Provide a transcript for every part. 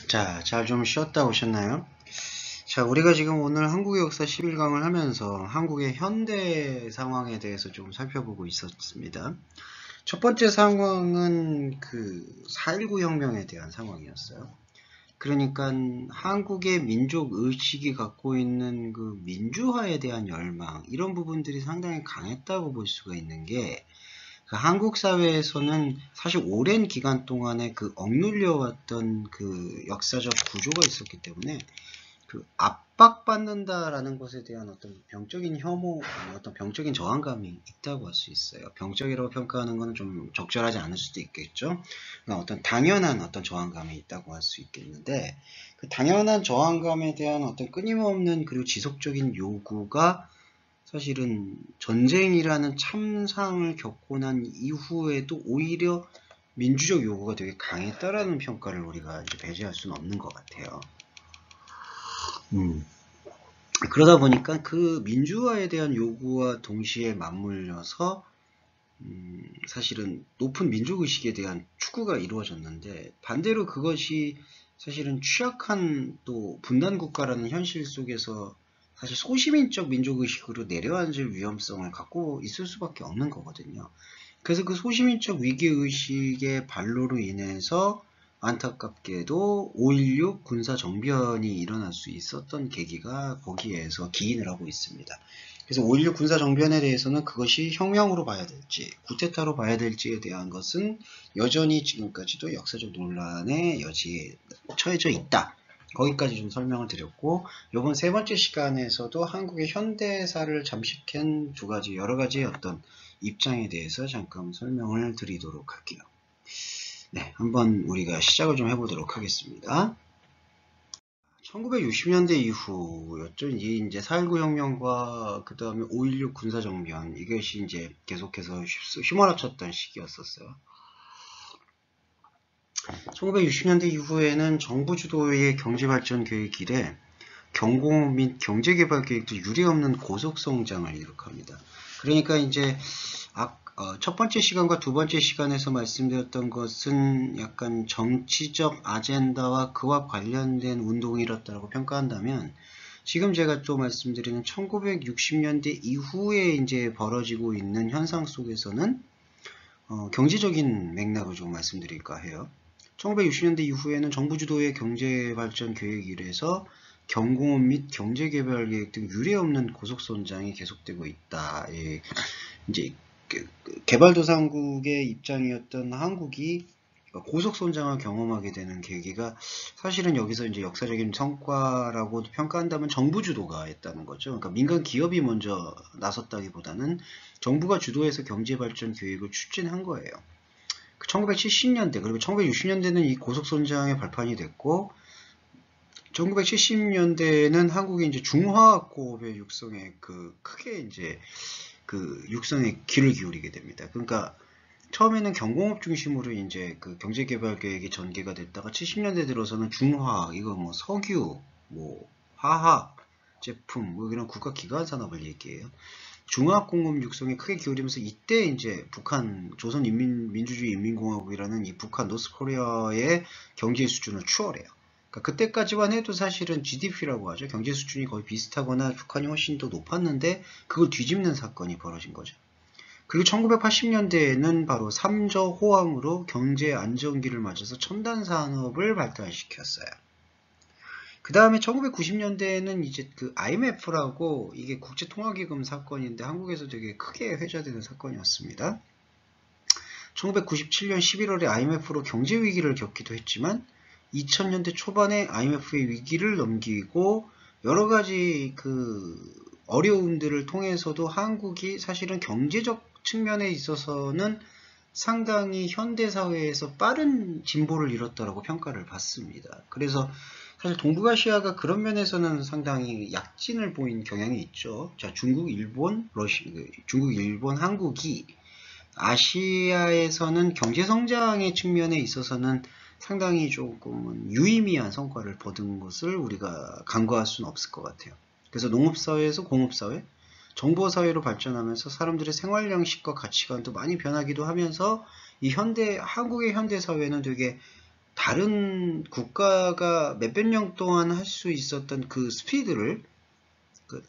자, 잘 좀 쉬었다 오셨나요? 자, 우리가 지금 오늘 한국의 역사 11강을 하면서 한국의 현대 상황에 대해서 좀 살펴보고 있었습니다. 첫 번째 상황은 그 4.19 혁명에 대한 상황이었어요. 그러니까 한국의 민족 의식이 갖고 있는 그 민주화에 대한 열망, 이런 부분들이 상당히 강했다고 볼 수가 있는 게, 그 한국 사회에서는 사실 오랜 기간 동안에 그 억눌려 왔던 그 역사적 구조가 있었기 때문에 그 압박받는다라는 것에 대한 어떤 병적인 혐오, 어떤 병적인 저항감이 있다고 할 수 있어요. 병적이라고 평가하는 것은 좀 적절하지 않을 수도 있겠죠. 그러니까 어떤 당연한 어떤 저항감이 있다고 할 수 있겠는데, 그 당연한 저항감에 대한 어떤 끊임없는 그리고 지속적인 요구가 사실은 전쟁이라는 참상을 겪고 난 이후에도 오히려 민주적 요구가 되게 강했다라는 평가를 우리가 이제 배제할 수는 없는 것 같아요. 그러다 보니까 그 민주화에 대한 요구와 동시에 맞물려서 사실은 높은 민족의식에 대한 추구가 이루어졌는데, 반대로 그것이 사실은 취약한 또 분단국가라는 현실 속에서 사실 소시민적 민족의식으로 내려앉을 위험성을 갖고 있을 수밖에 없는 거거든요. 그래서 그 소시민적 위기의식의 발로로 인해서 안타깝게도 5.16 군사정변이 일어날 수 있었던 계기가 거기에서 기인을 하고 있습니다. 그래서 5.16 군사정변에 대해서는 그것이 혁명으로 봐야 될지 구테타로 봐야 될지에 대한 것은 여전히 지금까지도 역사적 논란의 여지에 처해져 있다. 거기까지 좀 설명을 드렸고, 이번 세 번째 시간에서도 한국의 현대사를 잠식한 두 가지 여러 가지의 어떤 입장에 대해서 잠깐 설명을 드리도록 할게요. 네, 한번 우리가 시작을 좀 해보도록 하겠습니다. 1960년대 이후였죠. 이제 4.19 혁명과 그 다음에 5.16 군사정변, 이것이 이제 계속해서 휘몰아쳤던 시기였었어요. 1960년대 이후에는 정부 주도의 경제발전 계획 이래 경공 및 경제개발 계획도 유례없는 고속성장을 이룩합니다. 그러니까 이제 첫 번째 시간과 두 번째 시간에서 말씀드렸던 것은 약간 정치적 아젠다와 그와 관련된 운동이었다고 평가한다면, 지금 제가 또 말씀드리는 1960년대 이후에 이제 벌어지고 있는 현상 속에서는 경제적인 맥락을 좀 말씀드릴까 해요. 1960년대 이후에는 정부 주도의 경제발전 계획 이래서 경공업 및 경제개발 계획 등 유례없는 고속성장이 계속되고 있다. 예, 이제 개발도상국의 입장이었던 한국이 고속성장을 경험하게 되는 계기가 사실은 여기서 이제 역사적인 성과라고 평가한다면 정부 주도가 했다는 거죠. 그러니까 민간 기업이 먼저 나섰다기보다는 정부가 주도해서 경제발전 계획을 추진한 거예요. 1970년대 그리고 1960년대는 이 고속성장의 발판이 됐고, 1970년대에는 한국이 이제 중화학고업의 육성에 크게 이제 그 육성에 귀를 기울이게 됩니다. 그러니까 처음에는 경공업 중심으로 이제 그 경제개발 계획이 전개가 됐다가 70년대 들어서는 중화학, 이거 뭐 석유, 뭐 화학 제품, 뭐 이런 국가 기관 산업을 얘기해요. 중화학 공급 육성에 크게 기울이면서 이때 이제 북한 조선민주주의 인민공화국이라는 이 북한 노스코리아의 경제 수준을 추월해요. 그러니까 그때까지만 해도 사실은 GDP라고 하죠. 경제 수준이 거의 비슷하거나 북한이 훨씬 더 높았는데 그걸 뒤집는 사건이 벌어진 거죠. 그리고 1980년대에는 바로 삼저 호황으로 경제 안정기를 맞아서 첨단 산업을 발달시켰어요. 그 다음에 1990년대에는 이제 그 IMF라고, 이게 국제통화기금 사건인데 한국에서 되게 크게 회자되는 사건이었습니다. 1997년 11월에 IMF로 경제 위기를 겪기도 했지만 2000년대 초반에 IMF의 위기를 넘기고 여러 가지 그 어려움들을 통해서도 한국이 사실은 경제적 측면에 있어서는 상당히 현대사회에서 빠른 진보를 이뤘다라고 평가를 받습니다. 그래서 사실 동북아시아가 그런 면에서는 상당히 약진을 보인 경향이 있죠. 자, 중국, 일본, 한국이 아시아에서는 경제성장의 측면에 있어서는 상당히 조금은 유의미한 성과를 거둔 것을 우리가 간과할 수는 없을 것 같아요. 그래서 농업사회에서 공업사회, 정보사회로 발전하면서 사람들의 생활 양식과 가치관도 많이 변하기도 하면서 이 한국의 현대사회는 되게 다른 국가가 몇백 년 동안 할 수 있었던 그 스피드를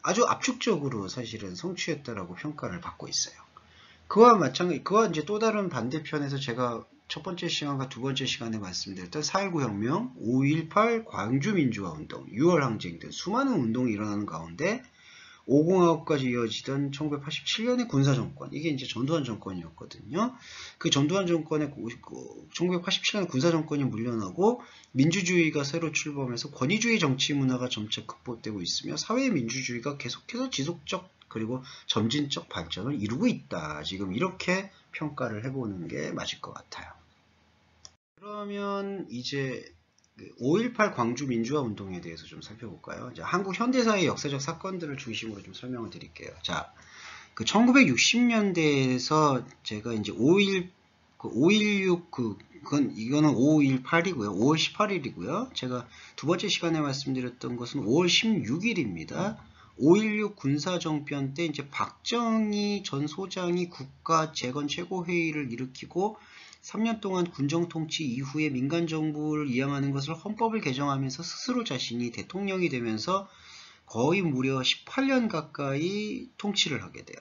아주 압축적으로 사실은 성취했다라고 평가를 받고 있어요. 그와 마찬가지, 그와 이제 또 다른 반대편에서 제가 첫 번째 시간과 두 번째 시간에 말씀드렸던 4.19 혁명, 5.18 광주민주화 운동, 6월 항쟁 등 수많은 운동이 일어나는 가운데 5공화국까지 이어지던 1987년의 군사정권, 이게 이제 전두환 정권이었거든요. 그 전두환 정권의 1987년 군사정권이 물러나고 민주주의가 새로 출범해서 권위주의 정치 문화가 점차 극복되고 있으며 사회 민주주의가 계속해서 지속적 그리고 점진적 발전을 이루고 있다. 지금 이렇게 평가를 해보는 게 맞을 것 같아요. 그러면 이제 5.18 광주 민주화 운동에 대해서 좀 살펴볼까요? 자, 한국 현대사의 역사적 사건들을 중심으로 좀 설명을 드릴게요. 자, 1960년대에서 제가 이제 5.16 이거는 5.18이고요. 5월 18일이고요. 제가 두 번째 시간에 말씀드렸던 것은 5월 16일입니다. 5.16 군사정변 때 이제 박정희 전 소장이 국가 재건 최고회의를 일으키고 3년 동안 군정통치 이후에 민간정부를 이양하는 것을 헌법을 개정하면서 스스로 자신이 대통령이 되면서 거의 무려 18년 가까이 통치를 하게 돼요.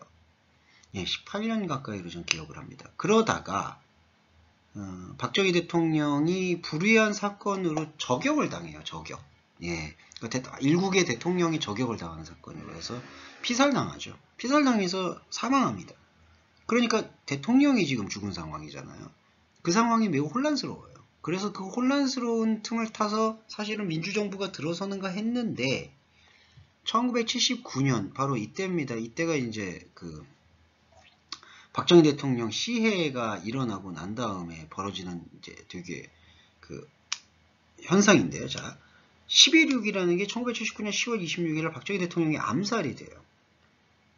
예, 18년 가까이로 전 기억을 합니다. 그러다가 박정희 대통령이 불의한 사건으로 저격을 당해요. 저격. 예, 일국의 대통령이 저격을 당하는 사건이라고 해서 피살당하죠. 피살당해서 사망합니다. 그러니까 대통령이 지금 죽은 상황이잖아요. 그 상황이 매우 혼란스러워요. 그래서 그 혼란스러운 틈을 타서 사실은 민주정부가 들어서는가 했는데 1979년 바로 이때입니다. 이때가 이제 박정희 대통령 시해가 일어나고 난 다음에 벌어지는 이제 되게 현상인데요. 자, 11.6이라는 게 1979년 10월 26일 박정희 대통령이 암살이 돼요.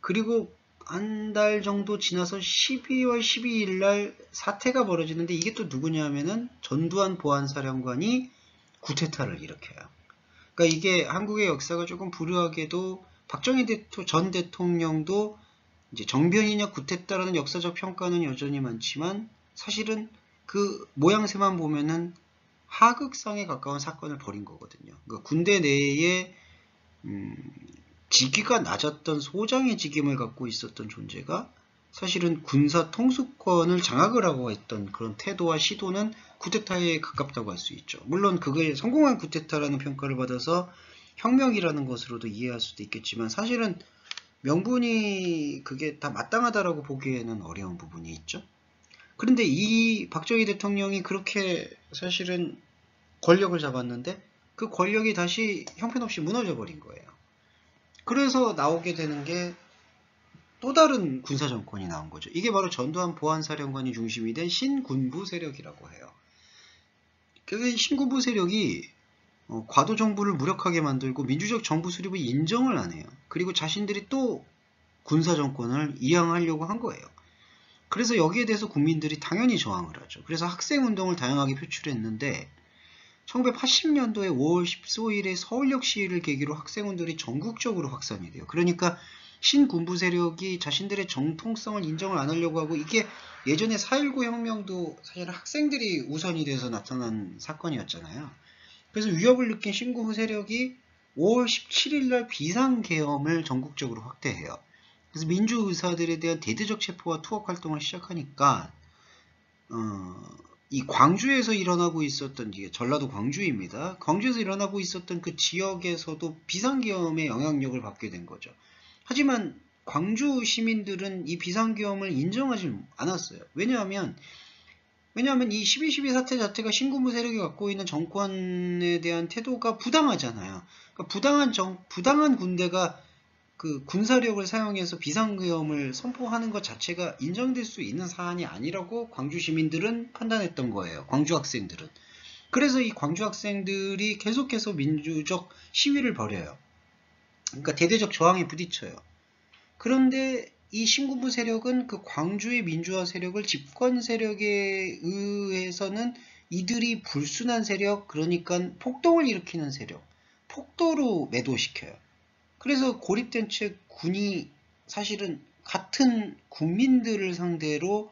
그리고 한 달 정도 지나서 12월 12일 날 사태가 벌어지는데 이게 또 누구냐 하면은 전두환 보안사령관이 쿠데타를 일으켜요. 그러니까 이게 한국의 역사가 조금 불우하게도 박정희 전 대통령도 이제 정변이냐 쿠데타라는 역사적 평가는 여전히 많지만 사실은 그 모양새만 보면은 하극상에 가까운 사건을 벌인 거거든요. 그러니까 군대 내에 직위가 낮았던 소장의 직임을 갖고 있었던 존재가 사실은 군사 통수권을 장악을 하고 했던 그런 태도와 시도는 쿠데타에 가깝다고 할 수 있죠. 물론 그걸 성공한 쿠데타라는 평가를 받아서 혁명이라는 것으로도 이해할 수도 있겠지만 사실은 명분이 그게 다 마땅하다라고 보기에는 어려운 부분이 있죠. 그런데 이 박정희 대통령이 그렇게 사실은 권력을 잡았는데 그 권력이 다시 형편없이 무너져 버린 거예요. 그래서 나오게 되는 게 또 다른 군사정권이 나온 거죠. 이게 바로 전두환 보안사령관이 중심이 된 신군부 세력이라고 해요. 그 신군부 세력이 과도 정부를 무력하게 만들고 민주적 정부 수립을 인정을 안 해요. 그리고 자신들이 또 군사정권을 이양하려고 한 거예요. 그래서 여기에 대해서 국민들이 당연히 저항을 하죠. 그래서 학생운동을 다양하게 표출했는데 1980년도에 5월 14일에 서울역 시위를 계기로 학생운동이 전국적으로 확산이 돼요. 그러니까 신군부 세력이 자신들의 정통성을 인정을 안 하려고 하고 이게 예전에 4.19 혁명도 사실 학생들이 우선이 돼서 나타난 사건이었잖아요. 그래서 위협을 느낀 신군부 세력이 5월 17일 날 비상계엄을 전국적으로 확대해요. 그래서 민주의사들에 대한 대대적 체포와 투옥 활동을 시작하니까 이 광주에서 일어나고 있었던 이게 전라도 광주입니다. 광주에서 일어나고 있었던 그 지역에서도 비상계엄의 영향력을 받게 된 거죠. 하지만 광주 시민들은 이 비상계엄을 인정하지 않았어요. 왜냐하면 이 12.12 사태 자체가 신군부 세력이 갖고 있는 정권에 대한 태도가 부당하잖아요. 그러니까 부당한 군대가 그 군사력을 사용해서 비상계엄을 선포하는 것 자체가 인정될 수 있는 사안이 아니라고 광주 시민들은 판단했던 거예요. 광주 학생들은. 그래서 이 광주 학생들이 계속해서 민주적 시위를 벌여요. 그러니까 대대적 저항에 부딪혀요. 그런데 이 신군부 세력은 그 광주의 민주화 세력을 집권 세력에 의해서는 이들이 불순한 세력, 그러니까 폭동을 일으키는 세력, 폭도로 매도시켜요. 그래서 고립된 채 군이 사실은 같은 국민들을 상대로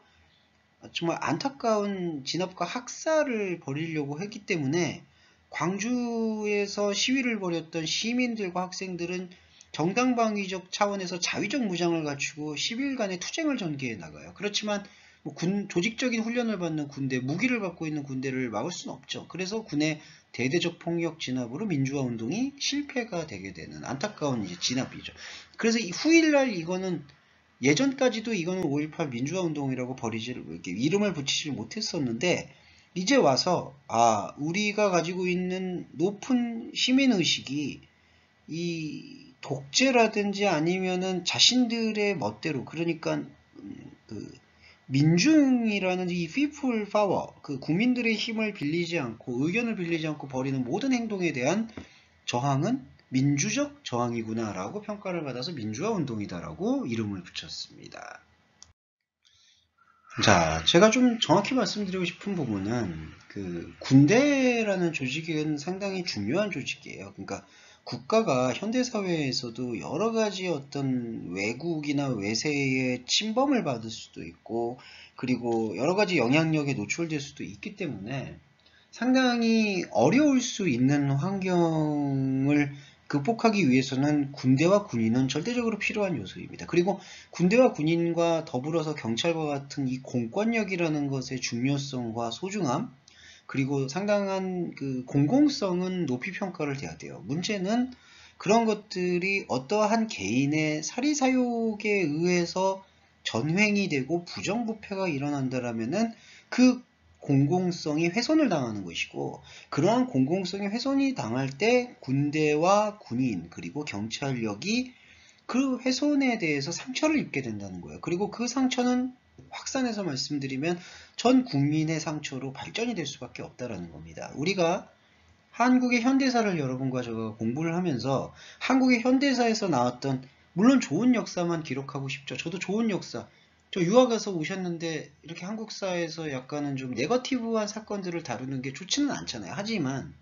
정말 안타까운 진압과 학살을 벌이려고 했기 때문에 광주에서 시위를 벌였던 시민들과 학생들은 정당방위적 차원에서 자위적 무장을 갖추고 10일간의 투쟁을 전개해 나가요. 그렇지만 뭐 조직적인 훈련을 받는 군대, 무기를 갖고 있는 군대를 막을 수는 없죠. 그래서 군의 대대적 폭력 진압으로 민주화 운동이 실패가 되게 되는 안타까운 이제 진압이죠. 그래서 후일날 이거는 예전까지도 이거는 5.18 민주화 운동이라고 이렇게 이름을 붙이질 못했었는데 이제 와서 우리가 가지고 있는 높은 시민의식이 이 독재라든지 아니면은 자신들의 멋대로 그러니까 그 민중이라는 이 people power 그 국민들의 힘을 빌리지 않고 의견을 빌리지 않고 벌이는 모든 행동에 대한 저항은 민주적 저항이구나 라고 평가를 받아서 민주화 운동이다라고 이름을 붙였습니다. 자, 제가 좀 정확히 말씀드리고 싶은 부분은 그 군대라는 조직은 상당히 중요한 조직이에요. 그러니까 국가가 현대사회에서도 여러 가지 어떤 외국이나 외세의 침범을 받을 수도 있고 그리고 여러 가지 영향력에 노출될 수도 있기 때문에 상당히 어려울 수 있는 환경을 극복하기 위해서는 군대와 군인은 절대적으로 필요한 요소입니다. 그리고 군대와 군인과 더불어서 경찰과 같은 이 공권력이라는 것의 중요성과 소중함, 그리고 상당한 그 공공성은 높이 평가를 해야 돼요. 문제는 그런 것들이 어떠한 개인의 사리사욕에 의해서 전횡이 되고 부정부패가 일어난다라면은 그 공공성이 훼손을 당하는 것이고 그러한 공공성이 훼손이 당할 때 군대와 군인 그리고 경찰력이 그 훼손에 대해서 상처를 입게 된다는 거예요. 그리고 그 상처는 확산해서 말씀드리면 전 국민의 상처로 발전이 될 수밖에 없다라는 겁니다. 우리가 한국의 현대사를 여러분과 제가 공부를 하면서 한국의 현대사에서 나왔던 물론 좋은 역사만 기록하고 싶죠. 저도 좋은 역사 저 유학 가서 오셨는데 이렇게 한국사에서 약간은 좀 네거티브한 사건들을 다루는 게 좋지는 않잖아요. 하지만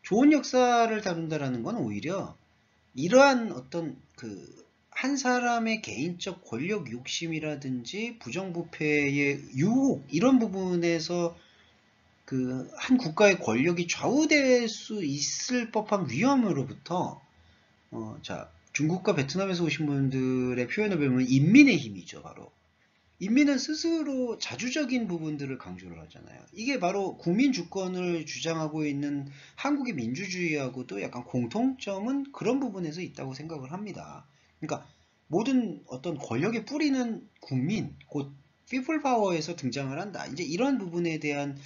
좋은 역사를 다룬다라는 건 오히려 이러한 어떤 그 한 사람의 개인적 권력 욕심이라든지 부정부패의 유혹 이런 부분에서 그 한 국가의 권력이 좌우될 수 있을 법한 위험으로부터 자 중국과 베트남에서 오신 분들의 표현을 보면 인민의 힘이죠. 바로 인민은 스스로 자주적인 부분들을 강조를 하잖아요. 이게 바로 국민 주권을 주장하고 있는 한국의 민주주의하고도 약간 공통점은 그런 부분에서 있다고 생각을 합니다. 그러니까 모든 어떤 권력의 뿌리는 국민, 곧 people power에서 등장을 한다. 이제 이런 부분에 대한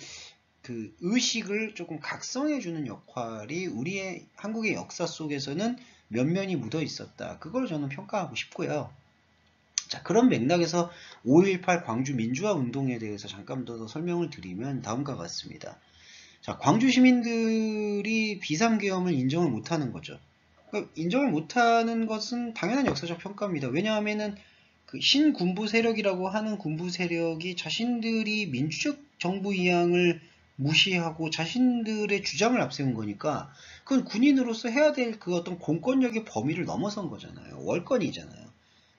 그 의식을 조금 각성해주는 역할이 우리의 한국의 역사 속에서는 면면이 묻어 있었다. 그걸 저는 평가하고 싶고요. 자, 그런 맥락에서 5.18 광주 민주화 운동에 대해서 잠깐 더 설명을 드리면 다음과 같습니다. 자, 광주 시민들이 비상계엄을 인정을 못하는 거죠. 그러니까 인정을 못하는 것은 당연한 역사적 평가입니다. 왜냐하면은 그 신군부 세력이라고 하는 군부 세력이 자신들이 민주적 정부 이양을 무시하고 자신들의 주장을 앞세운 거니까 그건 군인으로서 해야 될 그 어떤 공권력의 범위를 넘어선 거잖아요. 월권이잖아요.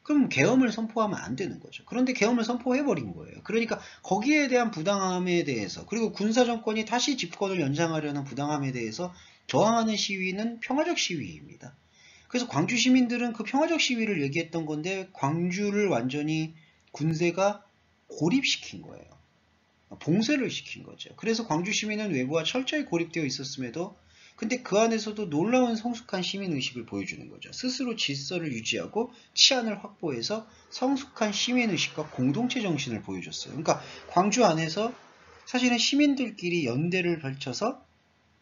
그럼 계엄을 선포하면 안 되는 거죠. 그런데 계엄을 선포해버린 거예요. 그러니까 거기에 대한 부당함에 대해서 그리고 군사정권이 다시 집권을 연장하려는 부당함에 대해서 저항하는 시위는 평화적 시위입니다. 그래서 광주 시민들은 그 평화적 시위를 얘기했던 건데 광주를 완전히 군세가 고립시킨 거예요. 봉쇄를 시킨 거죠. 그래서 광주 시민은 외부와 철저히 고립되어 있었음에도 근데 그 안에서도 놀라운 성숙한 시민의식을 보여주는 거죠. 스스로 질서를 유지하고 치안을 확보해서 성숙한 시민의식과 공동체 정신을 보여줬어요. 그러니까 광주 안에서 사실은 시민들끼리 연대를 펼쳐서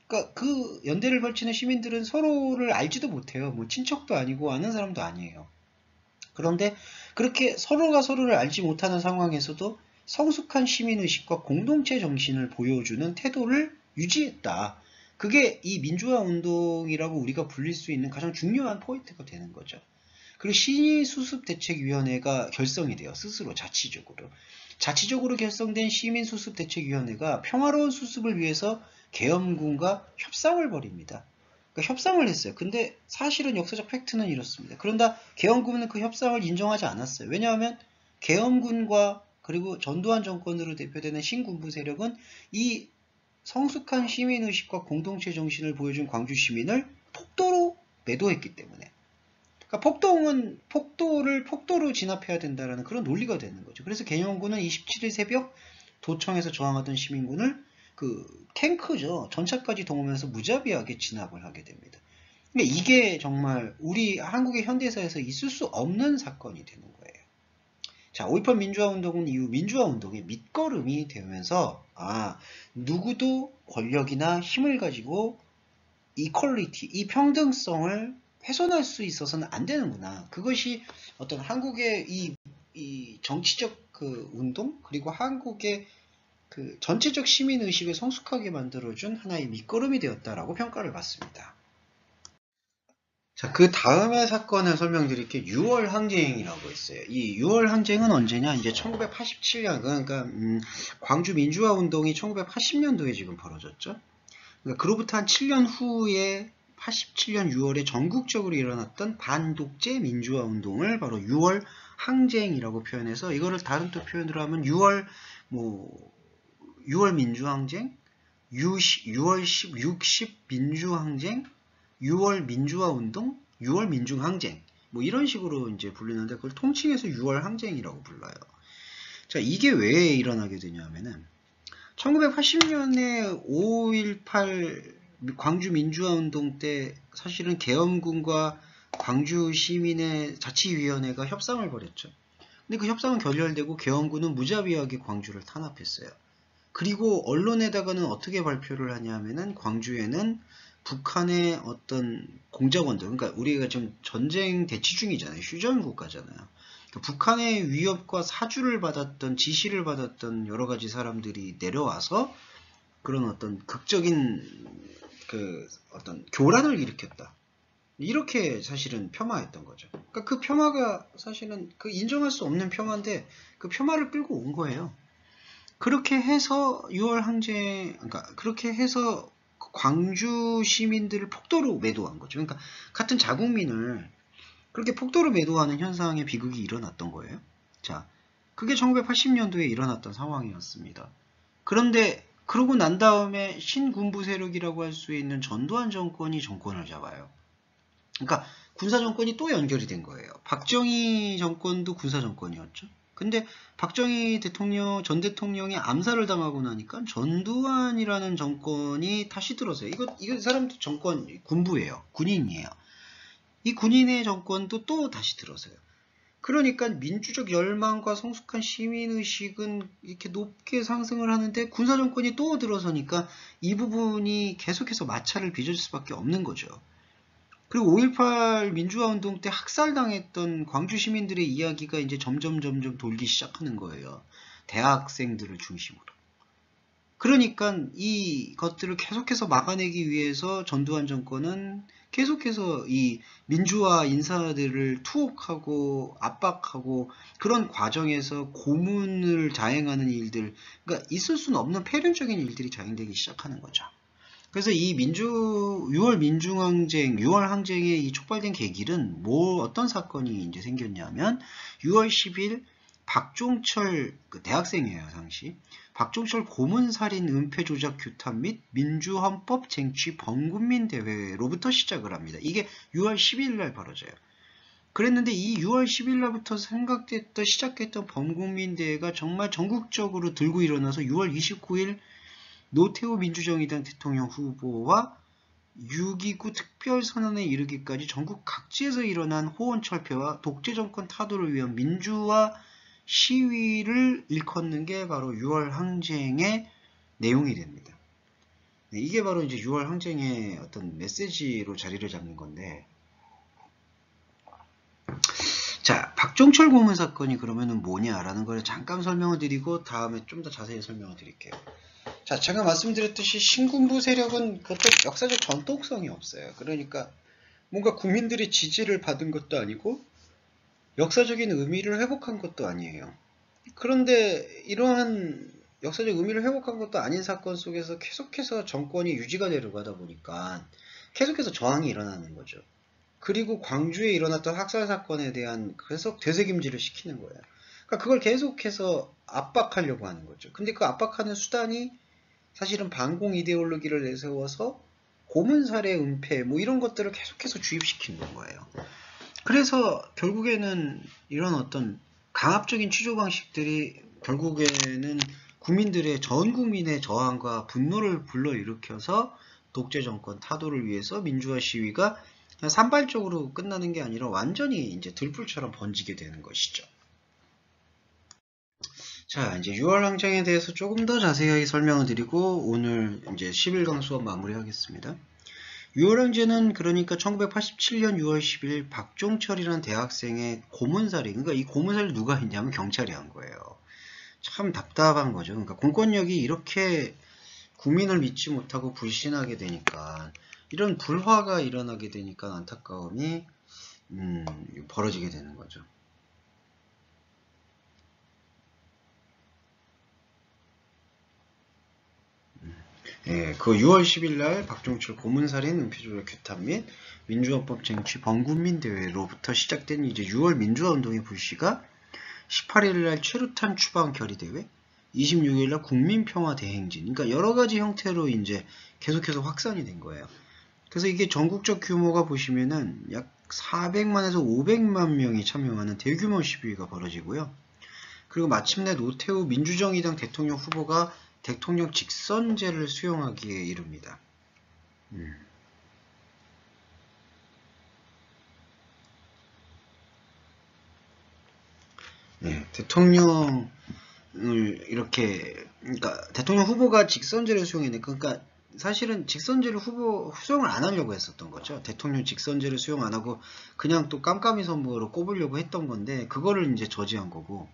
그러니까 그 연대를 펼치는 시민들은 서로를 알지도 못해요. 뭐 친척도 아니고 아는 사람도 아니에요. 그런데 그렇게 서로가 서로를 알지 못하는 상황에서도 성숙한 시민의식과 공동체 정신을 보여주는 태도를 유지했다. 그게 이 민주화 운동이라고 우리가 불릴 수 있는 가장 중요한 포인트가 되는 거죠. 그리고 시민수습대책위원회가 결성이 돼요. 스스로 자치적으로. 자치적으로 결성된 시민수습대책위원회가 평화로운 수습을 위해서 계엄군과 협상을 벌입니다. 그러니까 협상을 했어요. 근데 사실은 역사적 팩트는 이렇습니다. 그런다 계엄군은 그 협상을 인정하지 않았어요. 왜냐하면 계엄군과 그리고 전두환 정권으로 대표되는 신군부 세력은 이 성숙한 시민의식과 공동체 정신을 보여준 광주 시민을 폭도로 매도했기 때문에, 그러니까 폭동은 폭도를 폭도로 진압해야 된다라는 그런 논리가 되는 거죠. 그래서 개영군은 27일 새벽 도청에서 저항하던 시민군을 그 탱크죠. 전차까지 동원해서 무자비하게 진압을 하게 됩니다. 그러니까 이게 정말 우리 한국의 현대사에서 있을 수 없는 사건이 되는 거예요. 자, 5.18 민주화 운동은 이후 민주화 운동의 밑거름이 되면서 누구도 권력이나 힘을 가지고 이퀄리티, 이 평등성을 훼손할 수 있어서는 안 되는구나. 그것이 어떤 한국의 이 정치적 그 운동, 그리고 한국의 그 전체적 시민 의식을 성숙하게 만들어준 하나의 밑거름이 되었다라고 평가를 받습니다. 자, 그 다음의 사건을 설명드릴게요. 6월 항쟁이라고 했어요. 이 6월 항쟁은 언제냐? 이제 1987년, 그러니까 광주 민주화 운동이 1980년도에 지금 벌어졌죠. 그러니까 그로부터 한 7년 후에 87년 6월에 전국적으로 일어났던 반독재 민주화 운동을 바로 6월 항쟁이라고 표현해서, 이거를 다른 또 표현으로 하면 6월 민주항쟁, 6월 60 민주항쟁, 6월 민주화운동, 6월 민중항쟁, 뭐 이런 식으로 이제 불리는데, 그걸 통칭해서 6월 항쟁이라고 불러요. 자, 이게 왜 일어나게 되냐면은 1980년에 5.18 광주 민주화운동 때 사실은 계엄군과 광주 시민의 자치위원회가 협상을 벌였죠. 근데 그 협상은 결렬되고 계엄군은 무자비하게 광주를 탄압했어요. 그리고 언론에다가는 어떻게 발표를 하냐면은 광주에는 북한의 어떤 공작원들, 그러니까 우리가 지금 전쟁 대치 중이잖아요. 휴전 국가잖아요. 그러니까 북한의 위협과 사주를 받았던, 지시를 받았던 여러 가지 사람들이 내려와서 그런 어떤 극적인 그 어떤 교란을 일으켰다. 이렇게 사실은 폄하했던 거죠. 그러니까 그 폄하가 사실은 그 인정할 수 없는 폄하인데 그 폄하를 끌고 온 거예요. 그렇게 해서 6월 항쟁, 그러니까 그렇게 해서 광주 시민들을 폭도로 매도한 거죠. 그러니까 같은 자국민을 그렇게 폭도로 매도하는 현상의 비극이 일어났던 거예요. 자, 그게 1980년도에 일어났던 상황이었습니다. 그런데 그러고 난 다음에 신군부 세력이라고 할 수 있는 전두환 정권이 정권을 잡아요. 그러니까 군사 정권이 또 연결이 된 거예요. 박정희 정권도 군사 정권이었죠. 근데 박정희 대통령, 전 대통령이 암살을 당하고 나니까 전두환이라는 정권이 다시 들어서요. 이거 사람도 정권, 군부예요. 군인이에요. 이 군인의 정권도 또 다시 들어서요. 그러니까 민주적 열망과 성숙한 시민의식은 이렇게 높게 상승을 하는데 군사 정권이 또 들어서니까 이 부분이 계속해서 마찰을 빚을 수밖에 없는 거죠. 그리고 5.18 민주화운동 때 학살당했던 광주 시민들의 이야기가 이제 점점 돌기 시작하는 거예요. 대학생들을 중심으로. 그러니까 이 것들을 계속해서 막아내기 위해서 전두환 정권은 계속해서 이 민주화 인사들을 투옥하고 압박하고 그런 과정에서 고문을 자행하는 일들, 그러니까 있을 수는 없는 폐륜적인 일들이 자행되기 시작하는 거죠. 그래서 이 6월 민중항쟁, 6월 항쟁의 이 촉발된 계기는 어떤 사건이 이제 생겼냐면 6월 10일 박종철, 그 대학생이에요, 당시. 박종철 고문살인 은폐 조작 규탄 및 민주헌법 쟁취 범국민 대회로부터 시작을 합니다. 이게 6월 10일 날 벌어져요. 그랬는데 이 6월 10일 날부터 시작했던 범국민 대회가 정말 전국적으로 들고 일어나서 6월 29일 노태우 민주정의당 대통령 후보와 6.29 특별선언에 이르기까지 전국 각지에서 일어난 호언철폐와 독재정권 타도를 위한 민주화 시위를 일컫는 게 바로 6월 항쟁의 내용이 됩니다. 네, 이게 바로 이제 6월 항쟁의 어떤 메시지로 자리를 잡는 건데, 자, 박종철 고문 사건이 그러면은 뭐냐라는 걸 잠깐 설명을 드리고 다음에 좀 더 자세히 설명을 드릴게요. 자, 제가 말씀드렸듯이 신군부 세력은 그것도 역사적 전통성이 없어요. 그러니까 뭔가 국민들의 지지를 받은 것도 아니고 역사적인 의미를 회복한 것도 아니에요. 그런데 이러한 역사적 의미를 회복한 것도 아닌 사건 속에서 계속해서 정권이 유지가 되려고 하다 보니까 계속해서 저항이 일어나는 거죠. 그리고 광주에 일어났던 학살 사건에 대한 계속 되새김질을 시키는 거예요. 그러니까 그걸 계속해서 압박하려고 하는 거죠. 근데 그 압박하는 수단이 사실은 반공 이데올로기를 내세워서 고문살해 은폐 뭐 이런 것들을 계속해서 주입시키는 거예요. 그래서 결국에는 이런 어떤 강압적인 취조 방식들이 결국에는 국민들의 전 국민의 저항과 분노를 불러일으켜서 독재 정권 타도를 위해서 민주화 시위가 그냥 산발적으로 끝나는 게 아니라 완전히 이제 들불처럼 번지게 되는 것이죠. 자, 이제 6월 항쟁에 대해서 조금 더 자세하게 설명을 드리고 오늘 이제 11강 수업 마무리하겠습니다. 6월 항쟁은 그러니까 1987년 6월 10일 박종철이라는 대학생의 고문살이, 그러니까 이 고문살을 누가 했냐면 경찰이 한 거예요. 참 답답한 거죠. 그러니까 공권력이 이렇게 국민을 믿지 못하고 불신하게 되니까 이런 불화가 일어나게 되니까 안타까움이 벌어지게 되는 거죠. 예, 그 6월 10일 날 박종철 고문살인 은폐조작 규탄 및 민주화법 쟁취 범국민 대회로부터 시작된 이제 6월 민주화 운동의 불씨가 18일 날 최루탄 추방 결의대회, 26일 날 국민평화 대행진, 그러니까 여러 가지 형태로 이제 계속해서 확산이 된 거예요. 그래서 이게 전국적 규모가 보시면은 약 400만에서 500만 명이 참여하는 대규모 시위가 벌어지고요. 그리고 마침내 노태우 민주정의당 대통령 후보가 대통령 직선제를 수용하기에 이릅니다. 네, 대통령을 이렇게, 그러니까 대통령 후보가 직선제를 수용했으니까, 그러니까 사실은 직선제를 수용을 안 하려고 했었던 거죠. 대통령 직선제를 수용 안 하고 그냥 또 깜깜이 선거로 꼽으려고 했던 건데 그거를 이제 저지한 거고,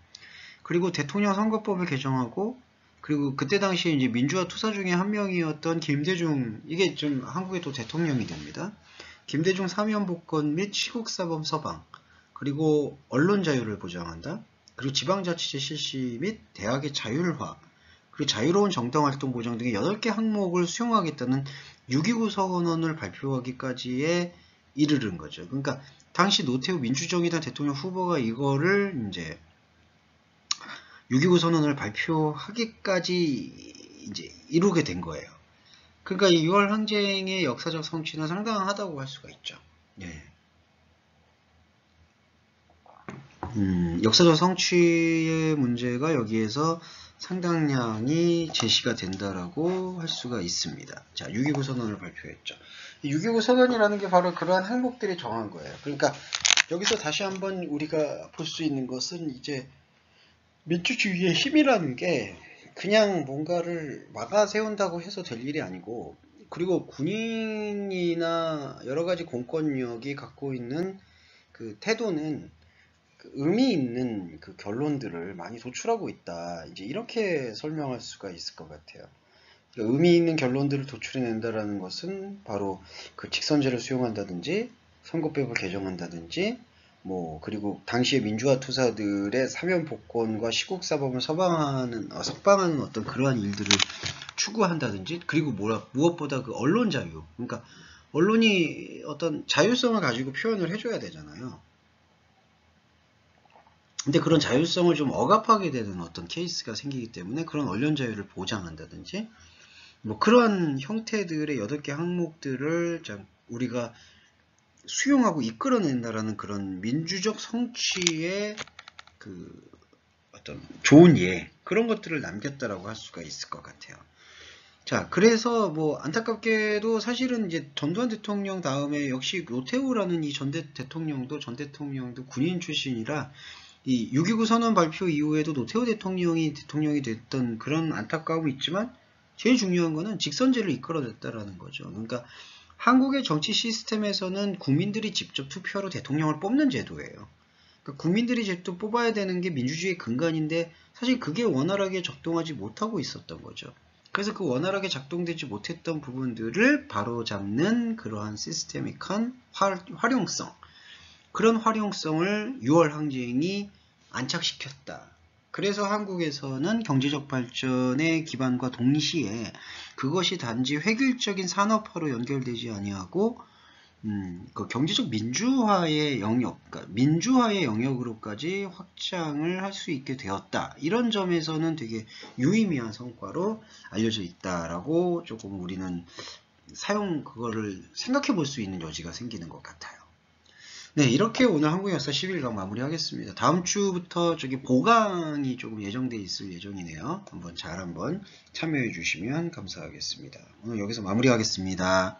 그리고 대통령 선거법을 개정하고, 그리고 그때 당시에 이제 민주화 투사 중에 한 명이었던 김대중, 이게 좀 한국의 또 대통령이 됩니다. 김대중 사면복권 및 시국사범 서방, 그리고 언론 자유를 보장한다. 그리고 지방자치제 실시 및 대학의 자율화, 그리고 자유로운 정당활동 보장 등의 8개 항목을 수용하겠다는 6.29 선언을 발표하기까지에 이르른 거죠. 그러니까 당시 노태우 민주정의당 대통령 후보가 이거를 이제 6.29 선언을 발표하기까지 이제 이루게 된 거예요. 그러니까 이 6월 항쟁의 역사적 성취는 상당하다고 할 수가 있죠. 예. 역사적 성취의 문제가 여기에서 상당량이 제시가 된다라고 할 수가 있습니다. 자, 6.29 선언을 발표했죠. 6.29 선언이라는 게 바로 그러한 항목들이 정한 거예요. 그러니까 여기서 다시 한번 우리가 볼 수 있는 것은 이제 민주주의의 힘이라는 게 그냥 뭔가를 막아 세운다고 해서 될 일이 아니고, 그리고 군인이나 여러 가지 공권력이 갖고 있는 그 태도는 그 의미 있는 그 결론들을 많이 도출하고 있다. 이제 이렇게 설명할 수가 있을 것 같아요. 그러니까 의미 있는 결론들을 도출해낸다라는 것은 바로 그 직선제를 수용한다든지 선거법을 개정한다든지 뭐 그리고 당시의 민주화 투사들의 사면 복권과 시국사범을 석방하는 어떤 그러한 일들을 추구한다든지, 그리고 무엇보다 그 언론 자유, 그러니까 언론이 어떤 자율성을 가지고 표현을 해줘야 되잖아요. 근데 그런 자율성을 좀 억압하게 되는 어떤 케이스가 생기기 때문에 그런 언론 자유를 보장한다든지 뭐 그런 형태들의 8개 항목들을 우리가 수용하고 이끌어낸다라는 그런 민주적 성취의 그 어떤 좋은 예, 그런 것들을 남겼다라고 할 수가 있을 것 같아요. 자, 그래서 뭐 안타깝게도 사실은 이제 전두환 대통령 다음에 역시 노태우라는 이 전 대통령도 군인 출신이라 이 6.29 선언 발표 이후에도 노태우 대통령이 됐던 그런 안타까움이 있지만 제일 중요한 거는 직선제를 이끌어냈다라는 거죠. 그러니까 한국의 정치 시스템에서는 국민들이 직접 투표로 대통령을 뽑는 제도예요. 그러니까 국민들이 직접 뽑아야 되는 게 민주주의의 근간인데 사실 그게 원활하게 작동하지 못하고 있었던 거죠. 그래서 그 원활하게 작동되지 못했던 부분들을 바로잡는 그러한 시스테믹한 활용성, 그런 활용성을 6월 항쟁이 안착시켰다. 그래서 한국에서는 경제적 발전의 기반과 동시에 그것이 단지 획일적인 산업화로 연결되지 아니하고 그 경제적 민주화의 영역, 그러니까 민주화의 영역으로까지 확장을 할 수 있게 되었다. 이런 점에서는 되게 유의미한 성과로 알려져 있다라고 조금 우리는 그거를 생각해 볼 수 있는 여지가 생기는 것 같아요. 네, 이렇게 오늘 한국 역사 11강 마무리하겠습니다. 다음 주부터 저기 보강이 조금 예정돼 있을 예정이네요. 한번 참여해 주시면 감사하겠습니다. 오늘 여기서 마무리하겠습니다.